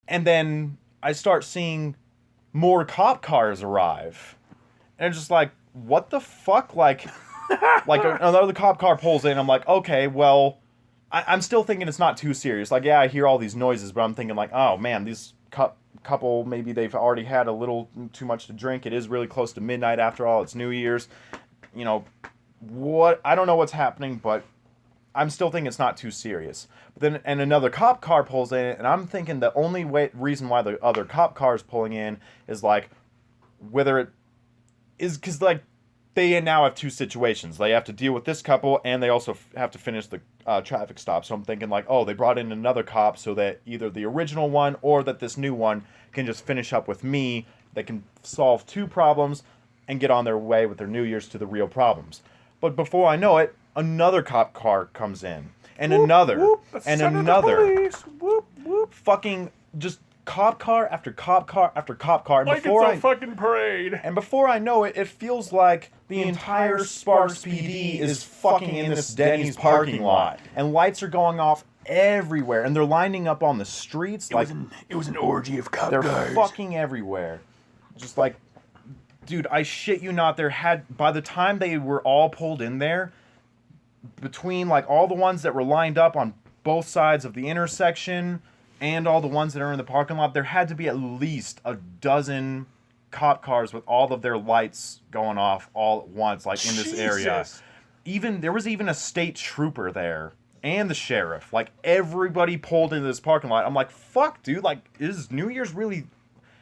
And then I start seeing more cop cars arrive. And it's just like, what the fuck? Like another cop car pulls in. I'm like, okay, well, I'm still thinking it's not too serious. Like, yeah, I hear all these noises, but I'm thinking like, oh man, these couple, maybe they've already had a little too much to drink. It is really close to midnight after all. It's New Year's. You know, I don't know what's happening, but I'm still thinking it's not too serious. But then, and another cop car pulls in, and I'm thinking the only reason why the other cop car is pulling in is like, whether it is because like they now have two situations. They have to deal with this couple, and they also have to finish the traffic stop. So I'm thinking like, oh, they brought in another cop so that either the original one or that this new one can just finish up with me. They can solve two problems and get on their way with their New Year's to the real problems. But before I know it, another cop car comes in, and whoop, another, whoop, and another, whoop, whoop, fucking just cop car after cop car after cop car. And like it's a fucking parade. And before I know it, it feels like the entire Sparks PD is fucking in this Denny's parking lot, and lights are going off everywhere, and they're lining up on the streets. It was an orgy of cop cars. They're fucking everywhere, just like. Dude, I shit you not, by the time they were all pulled in there, between like all the ones that were lined up on both sides of the intersection and all the ones that are in the parking lot, there had to be at least a dozen cop cars with all of their lights going off all at once, like in this area. There was even a state trooper there and the sheriff. Like everybody pulled into this parking lot. I'm like, fuck, dude, like is New Year's really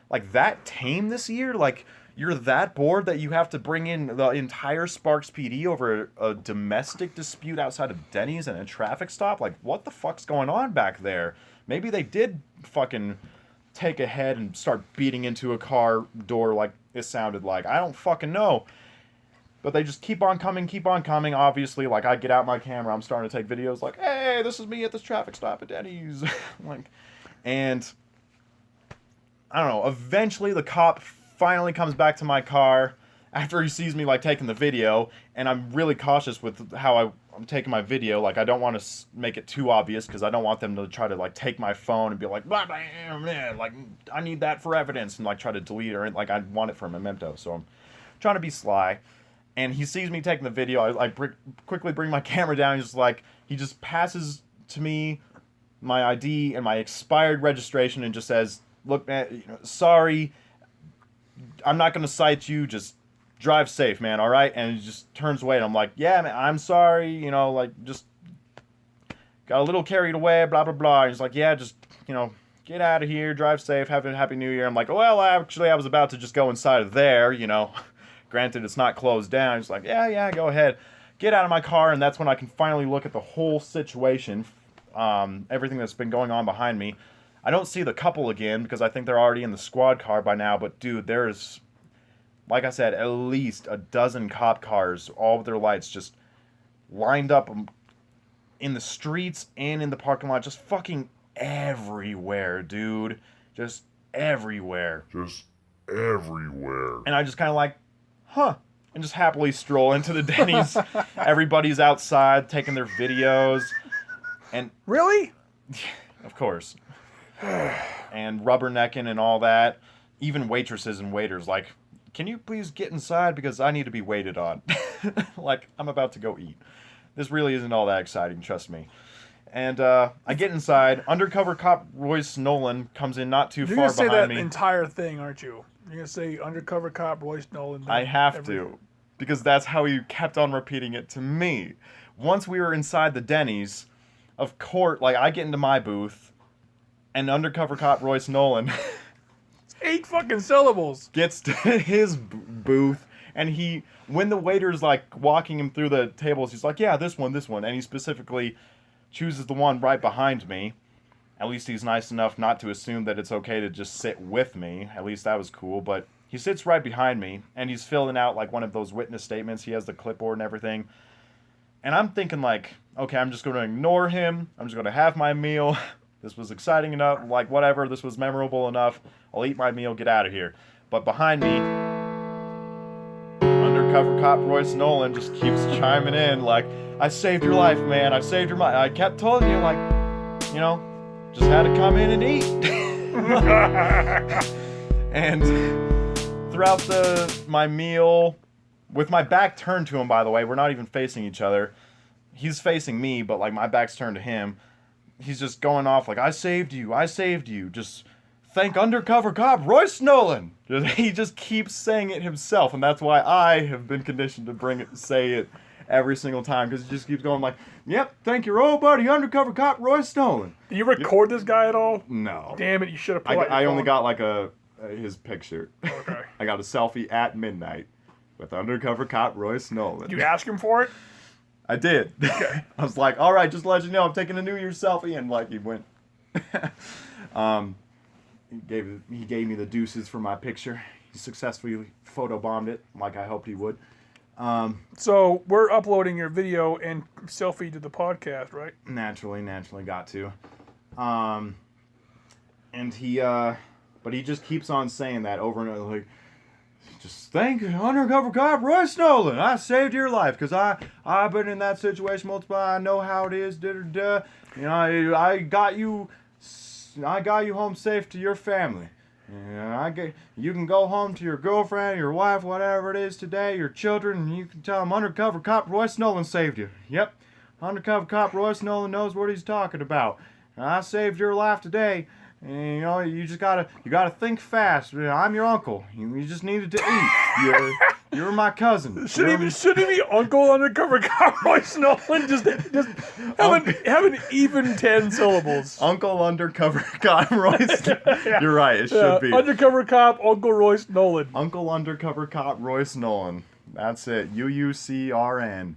like that tame this year? Like you're that bored that you have to bring in the entire Sparks PD over a domestic dispute outside of Denny's and a traffic stop? Like, what the fuck's going on back there? Maybe they did fucking take a head and start beating into a car door like it sounded like. I don't fucking know. But they just keep on coming. Obviously, like, I get out my camera, I'm starting to take videos like, hey, this is me at this traffic stop at Denny's. And I don't know, eventually the cop finally comes back to my car after he sees me like taking the video, and I'm really cautious with how I'm taking my video. Like I don't want to make it too obvious because I don't want them to try to like take my phone and be like, blah, blah, blah, like I need that for evidence and like try to delete it, or like I want it for a memento. So I'm trying to be sly, and he sees me taking the video. I quickly bring my camera down. He just passes to me my ID and my expired registration and just says, look, man, sorry, I'm not going to cite you, just drive safe, man, all right? And he just turns away, and I'm like, yeah, man, I'm sorry, like, just got a little carried away, blah, blah, blah. And he's like, yeah, just, get out of here, drive safe, have a happy New Year. I'm like, well, actually, I was about to just go inside of there, Granted, it's not closed down. He's like, yeah, go ahead. Get out of my car, and that's when I can finally look at the whole situation, everything that's been going on behind me. I don't see the couple again because I think they're already in the squad car by now. But, dude, there's, like I said, at least a dozen cop cars, all with their lights just lined up in the streets and in the parking lot. Just fucking everywhere, dude. Just everywhere. And I just kind of like, huh. And just happily stroll into the Denny's. Everybody's outside taking their videos. And really? Of course. And rubbernecking and all that. Even waitresses and waiters like, can you please get inside because I need to be waited on. Like, I'm about to go eat. This really isn't all that exciting, trust me. And I get inside. Undercover cop Royce Nolan comes in not too far behind me. You're going to say that entire thing, aren't you? You're going to say undercover cop Royce Nolan. I have to. Because that's how he kept on repeating it to me. Once we were inside the Denny's, of course, like, I get into my booth, and undercover cop Royce Nolan... 8 fucking syllables. Gets to his booth, and when the waiter's, like, walking him through the tables, he's like, yeah, this one, and he specifically chooses the one right behind me. At least he's nice enough not to assume that it's okay to just sit with me. At least that was cool, but he sits right behind me, and he's filling out, like, one of those witness statements. He has the clipboard and everything. And I'm thinking, like, okay, I'm just going to ignore him. I'm just going to have my meal. This was exciting enough, like, whatever, this was memorable enough. I'll eat my meal, get out of here. But behind me, undercover cop Royce Nolan just keeps chiming in, like, I saved your life, man, I saved your life. I kept telling you, like, just had to come in and eat. And throughout my meal, with my back turned to him, by the way, we're not even facing each other. He's facing me, but like my back's turned to him. He's just going off like, I saved you. Just thank undercover cop Royce Nolan. He just keeps saying it himself, and that's why I have been conditioned to say it every single time, because he just keeps going like, yep, thank your old buddy, undercover cop Royce Nolan. Do you record this guy at all? No. Damn it, you should have put out your I only phone. got like his picture. Okay. I got a selfie at midnight with undercover cop Royce Nolan. Did you ask him for it? I did. Okay. I was like, all right, just to let you know, I'm taking a New Year's selfie, and like he went. He gave me the deuces for my picture. He successfully photobombed it, like I hoped he would. So we're uploading your video and selfie to the podcast, right? Naturally got to. And he, but he just keeps on saying that over and over, like, just thank undercover cop Royce Nolan. I saved your life because I've been in that situation multiple. I know how it is. You know, I got you home safe to your family. You can go home to your girlfriend, your wife, whatever it is today, your children, and you can tell them undercover cop Royce Nolan saved you. Yep, undercover cop Royce Nolan knows what he's talking about. I saved your life today. And, you know, you gotta think fast. I'm your uncle. You just needed to eat. You're my cousin. Should he be Uncle Undercover Cop Royce Nolan? Just have an even 10 syllables. Uncle Undercover Cop Royce. Yeah. You're right. It should be Undercover Cop Uncle Royce Nolan. Uncle Undercover Cop Royce Nolan. That's it. UUCRN.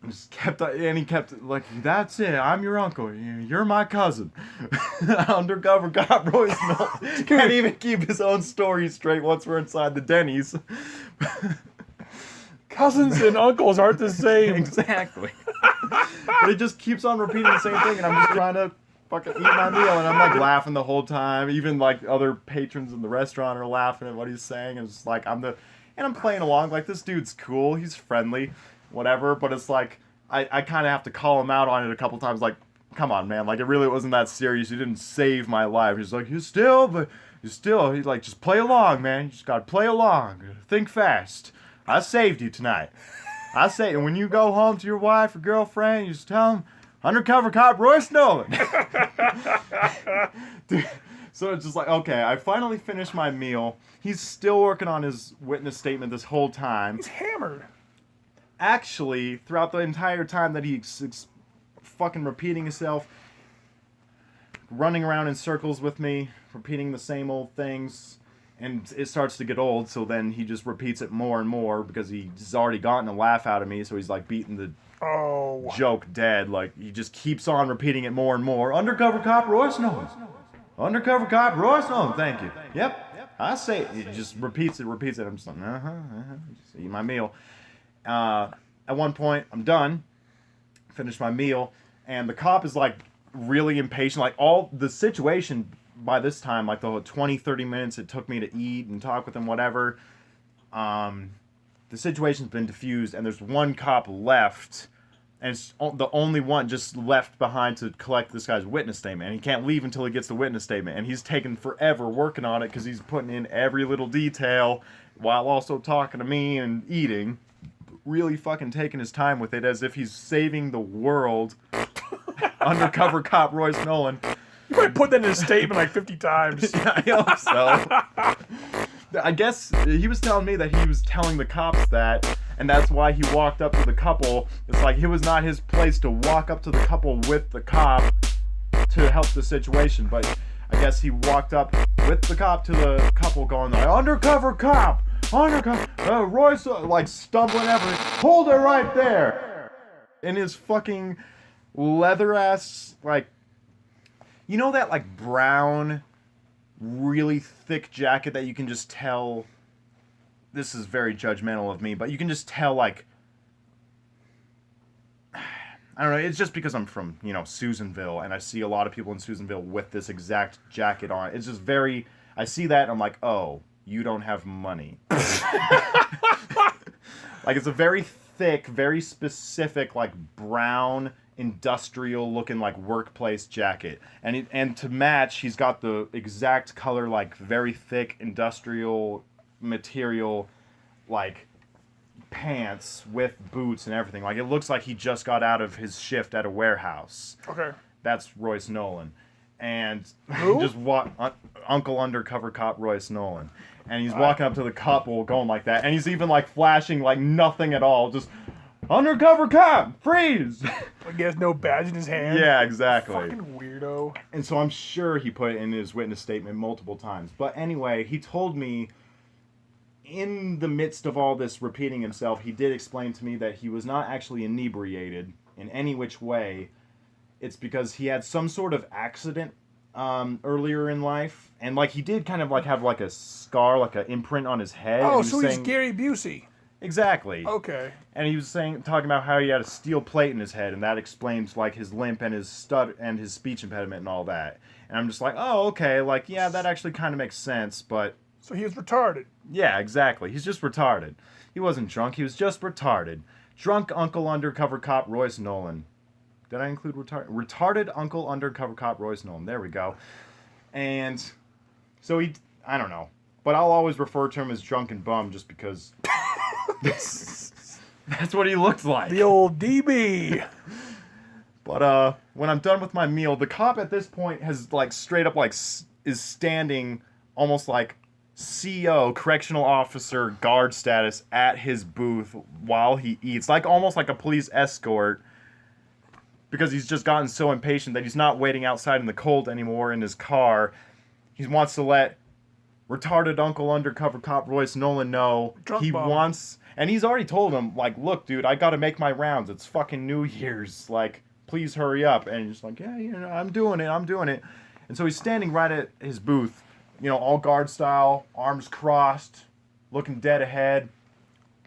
He kept like, that's it. I'm your uncle. You're my cousin. Undercover cop Royce Nolan can't even keep his own story straight once we're inside the Denny's. Cousins and uncles aren't the same. Exactly. But he just keeps on repeating the same thing, and I'm just trying to fucking eat my meal, and I'm like laughing the whole time. Even like other patrons in the restaurant are laughing at what he's saying. And it's like and I'm playing along like, this dude's cool. He's friendly. Whatever, but it's like I kind of have to call him out on it a couple times. Like, come on, man! Like, it really wasn't that serious. You didn't save my life. He's like, he's like, just play along, man. You just gotta play along. Think fast. I saved you tonight. And when you go home to your wife or girlfriend, you just tell them, undercover cop Royce Nolan. Dude, so it's just like, okay, I finally finished my meal. He's still working on his witness statement this whole time. He's hammered. Actually, throughout the entire time that he's fucking repeating himself, running around in circles with me, repeating the same old things, and it starts to get old, so then he just repeats it more and more because he's already gotten a laugh out of me, so he's like beating the joke dead. Like, he just keeps on repeating it more and more. Undercover cop Royce Nolan. Undercover cop Royce Nolan. Thank you. Yep. I say it. He just repeats it. I'm just like, just eat my meal. At one point, I'm done, finished my meal, and the cop is like really impatient. Like, all the situation by this time, like the whole 20-30 minutes it took me to eat and talk with him, whatever, the situation's been diffused, and there's one cop left, and it's the only one just left behind to collect this guy's witness statement. And he can't leave until he gets the witness statement, and he's taken forever working on it because he's putting in every little detail while also talking to me and eating. Really fucking taking his time with it as if he's saving the world. Undercover cop Royce Nolan. You might put that in his statement like 50 times. Yeah, I hope so. I guess he was telling me that he was telling the cops that, and that's why he walked up to the couple. It's like it was not his place to walk up to the couple with the cop to help the situation, but I guess he walked up with the cop to the couple going like, undercover cop! Royce, like, stumbling everything. Hold it right there! In his fucking leather-ass, like, you know that, like, brown, really thick jacket that you can just tell, this is very judgmental of me, but you can just tell, like, I don't know, it's just because I'm from, Susanville, and I see a lot of people in Susanville with this exact jacket on. It's just very, I see that, and I'm like, oh, you don't have money. Like, it's a very thick, very specific, like, brown industrial looking like workplace jacket, and to match, he's got the exact color, like very thick industrial material, like pants with boots and everything. Like it looks like he just got out of his shift at a warehouse. Okay. That's Royce Nolan. And Who? just Uncle Undercover Cop Royce Nolan. And he's walking up to the couple going like that. And he's even like flashing like nothing at all. Just, undercover cop, freeze! Like he has no badge in his hand. Yeah, exactly. Fucking weirdo. And so I'm sure he put it in his witness statement multiple times. But anyway, he told me in the midst of all this repeating himself, he did explain to me that he was not actually inebriated in any which way. It's because he had some sort of accident earlier in life, and like he did kind of like have like a scar, like an imprint on his head. Oh, so he's Gary Busey. Exactly. Okay. And he was talking about how he had a steel plate in his head, and that explains like his limp and his and his speech impediment and all that. And I'm just like, oh, okay, like yeah, that actually kind of makes sense, but so he was retarded. yeah, exactly. He's just retarded. He wasn't drunk. He was just retarded. Drunk Uncle Undercover Cop Royce Nolan. Did I include retarded Uncle Undercover Cop Royce Nolan? There we go. And so I don't know, but I'll always refer to him as Drunken Bum just because that's what he looks like. The old DB. But when I'm done with my meal, the cop at this point has like straight up like is standing almost like CO, correctional officer, guard status at his booth while he eats, like almost like a police escort. Because he's just gotten so impatient that he's not waiting outside in the cold anymore in his car. He wants to let retarded Uncle Undercover Cop Royce Nolan know he wants... And he's already told him, like, look, dude, I gotta make my rounds. It's fucking New Year's. Like, please hurry up. And he's like, yeah, you know, I'm doing it. And so he's standing right at his booth, you know, all guard style, arms crossed, looking dead ahead.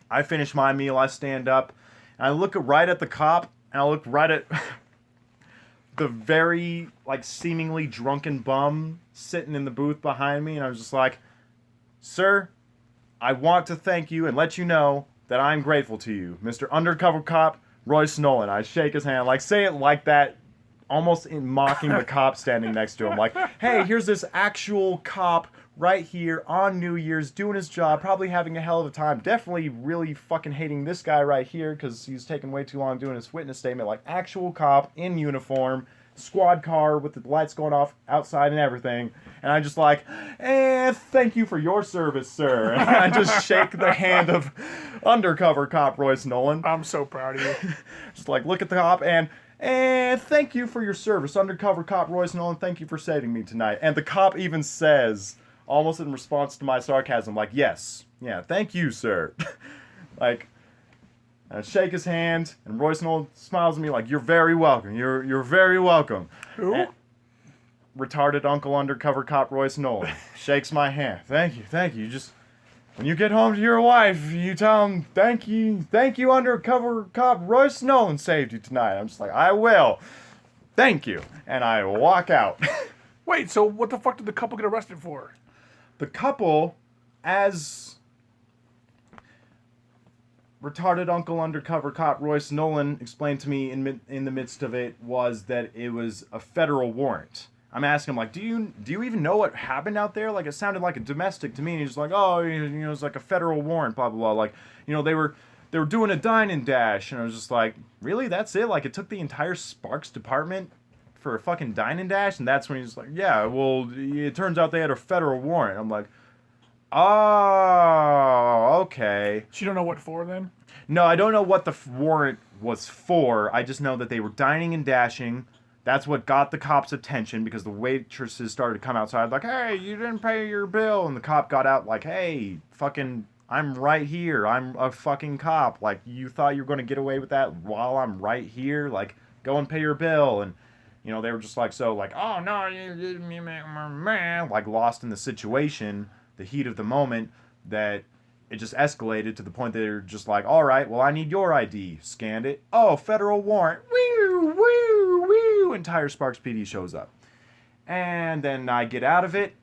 I finish my meal, I stand up, and I look right at the cop, and I look right at the very, like, seemingly drunken bum sitting in the booth behind me, and I was just like, sir, I want to thank you and let you know that I'm grateful to you, Mr. Undercover Cop Royce Nolan. I shake his hand, like, say it like that, almost in mocking the cop standing next to him. Like, hey, here's this actual cop right here on New Year's doing his job, probably having a hell of a time. Definitely really fucking hating this guy right here because he's taking way too long doing his witness statement. Like, actual cop in uniform, squad car with the lights going off outside and everything. And I just like, thank you for your service, sir. And I just shake the hand of Undercover Cop Royce Nolan. I'm so proud of you. Just like, look at the cop and thank you for your service, Undercover Cop Royce Nolan. Thank you for saving me tonight. And the cop even says, almost in response to my sarcasm, like, yes, yeah, thank you, sir. Like, I shake his hand, and Royce Nolan smiles at me like, you're very welcome. You're very welcome. Who? And retarded Uncle Undercover Cop Royce Nolan shakes my hand. Thank you. Just when you get home to your wife, you tell him, thank you, Undercover Cop Royce Nolan saved you tonight. I'm just like, I will. Thank you. And I walk out. Wait, so what the fuck did the couple get arrested for? The couple, as retarded Uncle Undercover Cop Royce Nolan explained to me in the midst of it, was that it was a federal warrant. I'm asking him, like, do you even know what happened out there? Like, it sounded like a domestic to me. And he's like, oh, you know, it's like a federal warrant, blah, blah, blah. Like, you know, they were doing a dine and dash. And I was just like, really? That's it? Like, it took the entire Sparks department for a fucking dine and dash? And that's when he's like, yeah, well, it turns out they had a federal warrant. I'm like, oh, okay. So you don't know what for then? No, I don't know what the warrant was for. I just know that they were dining and dashing. That's what got the cops' attention, because the waitresses started to come outside like, hey, you didn't pay your bill. And the cop got out like, hey, fucking, I'm right here. I'm a fucking cop. Like, you thought you were going to get away with that while I'm right here? Like, go and pay your bill. And, you know, they were just like, so, like, oh, no, like, lost in the situation, the heat of the moment, that it just escalated to the point that they're just like, all right, well, I need your ID. Scanned it. Oh, federal warrant. Woo, woo, woo. Entire Sparks PD shows up. And then I get out of it,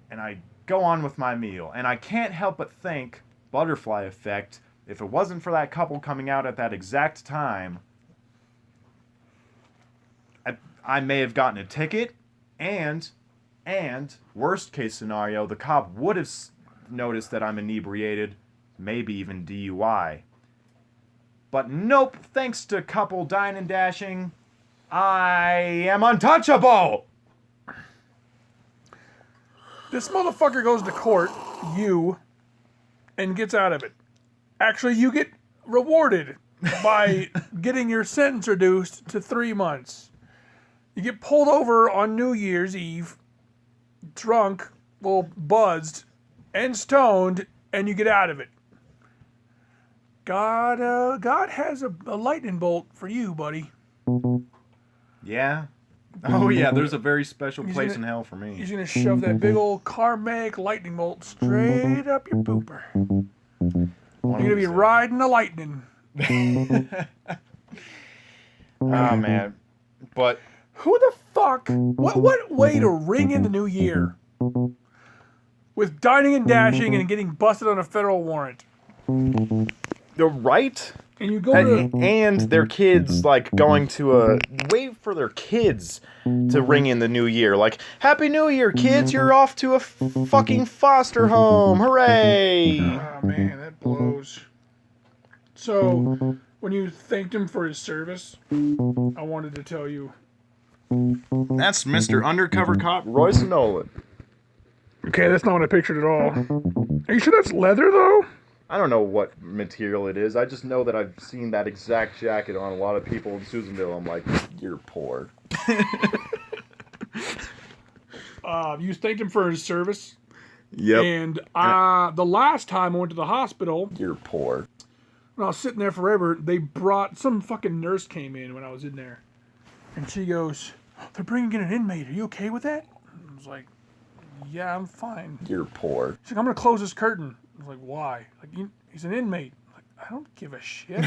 and I go on with my meal. And I can't help but think, butterfly effect, if it wasn't for that couple coming out at that exact time, I may have gotten a ticket, and worst case scenario, the cop would have noticed that I'm inebriated, maybe even DUI. But nope, thanks to couple dine and dashing, I am untouchable! This motherfucker goes to court, and gets out of it. Actually, you get rewarded by getting your sentence reduced to 3 months. You get pulled over on New Year's Eve, drunk, well, buzzed, and stoned, and you get out of it. God has a lightning bolt for you, buddy. Yeah? Oh yeah, there's a very special place in hell for me. He's gonna shove that big old karmic lightning bolt straight up your pooper. You're gonna be riding the lightning. Oh man. But who the fuck? What way to ring in the new year? With dining and dashing and getting busted on a federal warrant. the right and you go to and their kids like going to wait for their kids to ring in the new year, like, Happy New Year, kids, you're off to a fucking foster home, hooray. Oh man, that blows. So when you thanked him for his service, I wanted to tell you, that's Mr. Undercover Cop Royce Nolan. okay, that's not what I pictured at all. Are you sure that's leather though? I don't know what material it is. I just know that I've seen that exact jacket on a lot of people in Susanville. I'm like, you're poor. You thanked him for his service. Yep. And the last time I went to the hospital, You're poor. when I was sitting there forever, they brought, some fucking nurse came in when I was in there. And she goes, they're bringing in an inmate. Are you okay with that? I was like, yeah, I'm fine. You're poor. She's like, I'm going to close this curtain. I was like, why? Like, he's an inmate. I'm like, I don't give a shit.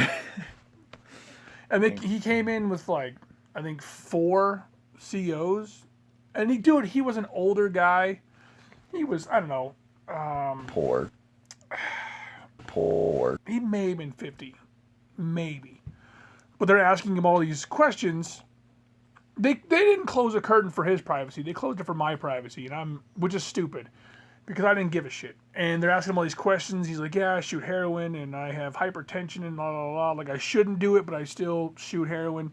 And he came in with like, I think 4 COs. And he was an older guy. He was, I don't know. Poor. Poor. He may have been 50. Maybe. But they're asking him all these questions. They didn't close the curtain for his privacy. They closed it for my privacy, which is stupid. Because I didn't give a shit. And they're asking him all these questions. He's like, yeah, I shoot heroin and I have hypertension and blah, blah, blah. Like, I shouldn't do it, but I still shoot heroin.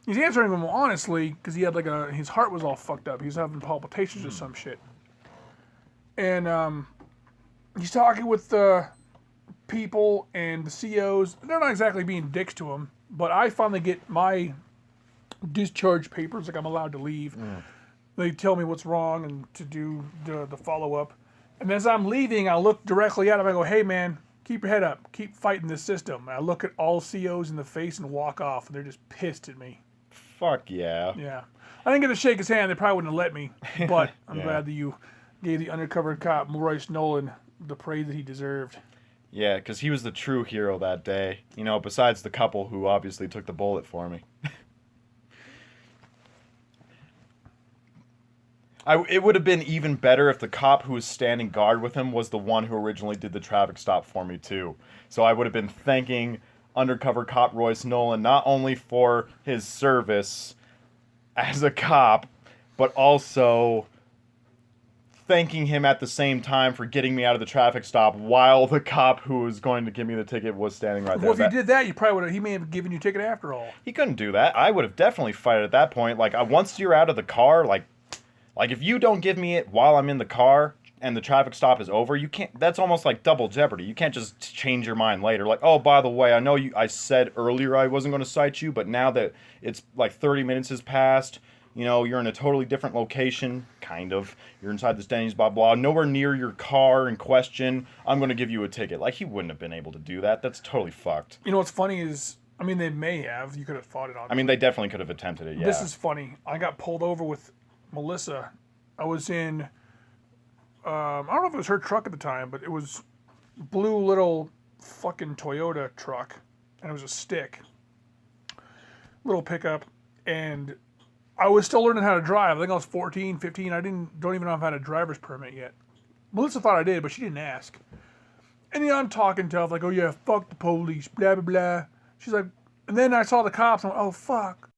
He's answering them honestly because he had his heart was all fucked up. He was having palpitations or some shit. And he's talking with the people and the COs. They're not exactly being dicks to him, but I finally get my discharge papers, like I'm allowed to leave. They tell me what's wrong and to do the follow-up. And as I'm leaving, I look directly at him. I go, hey, man, keep your head up. Keep fighting this system. And I look at all COs in the face and walk off, and they're just pissed at me. Fuck yeah. Yeah. I didn't get to shake his hand. They probably wouldn't have let me. But I'm Yeah. glad that you gave the undercover cop, Royce Nolan, the praise that he deserved. Yeah, because he was the true hero that day. You know, besides the couple who obviously took the bullet for me. It would have been even better if the cop who was standing guard with him was the one who originally did the traffic stop for me, too. So I would have been thanking Undercover Cop Royce Nolan not only for his service as a cop, but also thanking him at the same time for getting me out of the traffic stop while the cop who was going to give me the ticket was standing right there. Well, if he did that, you probably would have. He may have given you a ticket after all. He couldn't do that. I would have definitely fired at that point. Like, once you're out of the car, like if you don't give me it while I'm in the car and the traffic stop is over, you can't. That's almost like double jeopardy. You can't just change your mind later. Like, oh, by the way, I know I said earlier I wasn't going to cite you, but now that it's like 30 minutes has passed, you know, you're in a totally different location, kind of. You're inside this Denny's, blah, blah, nowhere near your car in question. I'm going to give you a ticket. Like, he wouldn't have been able to do that. That's totally fucked. You know what's funny is, I mean, they may have. You could have fought it on. I mean, they definitely could have attempted it, yeah. This is funny. I got pulled over with Melissa. I was in, I don't know if it was her truck at the time, but it was blue little fucking Toyota truck, and it was a stick. Little pickup, and I was still learning how to drive. I think I was 14, 15. I don't even know if I had a driver's permit yet. Melissa thought I did, but she didn't ask. And I'm talking tough, like, oh yeah, fuck the police, blah, blah, blah. She's like, and then I saw the cops, and I went, oh fuck.